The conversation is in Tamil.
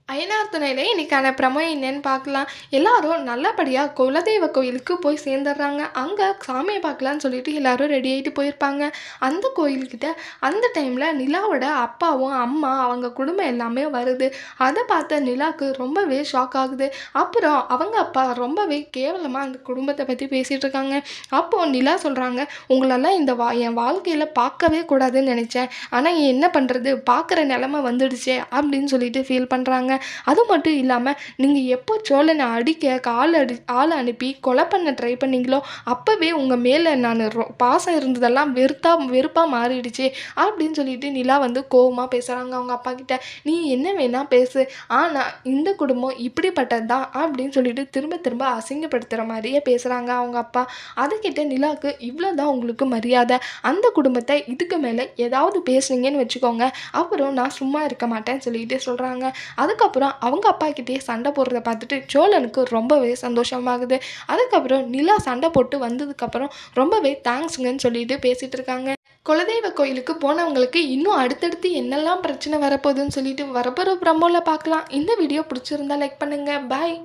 அய்யனார் துணையில இன்னைக்கான ப்ரமோ என்னன்னு பார்க்கலாம். எல்லாரும் நல்லபடியா குலதெய்வ கோயிலுக்கு போய் சேர்ந்துடுறாங்க. அங்க சாமிய பார்க்கலான்னு சொல்லிட்டு எல்லாரும் ரெடி ஆயிட்டு போயிருப்பாங்க. அந்த கோயில்கிட்ட அந்த டைம்ல நிலாவோட அப்பாவும், அம்மா அவங்க குடும்பம் எல்லாமே வருது. அத பார்த்த நிலாக்கு ரொம்பவே ஷாக் ஆகுது. அப்புறம் அவங்க அப்பா ரொம்பவே கேவலமா அந்த குடும்பத்த பத்தி பேசிட்டு இருக்காங்க. அப்போ நிலா சொல்றாங்க, "உங்களெல்லாம் என் வாழ்க்கையில பார்க்கவே கூடாதுன்னு நினைச்சேன். ஆனா என்ன பண்றது? பார்க்குற நிலைமை வந்துடுச்சே" அப்படின்னு சொல்லிட்டு ஃபீல் பண்றாங்க. அது மட்டும் இல்லாமல் நீங்கள் எப்போ சோழனை அடிக்க ஆளை அனுப்பி கொலை பண்ண ட்ரை பண்ணீங்களோ அப்போவே உங்கள் மேலே நான் பாசம் இருந்ததெல்லாம் வெறுப்பாக மாறிடுச்சு அப்படின்னு சொல்லிட்டு நிலா வந்து கோவமாக பேசுகிறாங்க அவங்க அப்பா கிட்ட. நீ என்ன வேணால் பேசு, ஆனால் இந்த குடும்பம் இப்படிப்பட்டது தான் அப்படின்னு சொல்லிட்டு திரும்ப திரும்ப அசிங்கப்படுத்துகிற மாதிரியே பேசுகிறாங்க அவங்க அப்பா. அதுக்கிட்ட நிலாவுக்கு இவ்வளோ தான் உங்களுக்கு மரியாதை, அந்த குடும்பத்தை இதுக்கு மேலே ஏதாவது பேசுனீங்கன்னு வச்சுக்கோங்க, அப்புறம் நான் சும்மா இருக்க மாட்டேன்னு சொல்லிட்டு சொல்கிறாங்க. அதுக்கப்புறம் அவங்க அப்பா கிட்டே சண்டை போடுறத பார்த்துட்டு சோழனுக்கு ரொம்பவே சந்தோஷமாகுது. அதுக்கப்புறம் நிலா சண்டை போட்டு வந்ததுக்கப்புறம் ரொம்பவே தேங்க்ஸுங்கன்னு சொல்லிட்டு பேசிகிட்டு இருக்காங்க. குலதெய்வ கோயிலுக்கு போனவங்களுக்கு இன்னும் அடுத்தடுத்து என்னெல்லாம் பிரச்சனை வரப்போகுதுன்னு சொல்லிட்டு வரப்போகிற ப்ரமோவில் பார்க்கலாம். இந்த வீடியோ பிடிச்சிருந்தா லைக் பண்ணுங்கள். பாய்.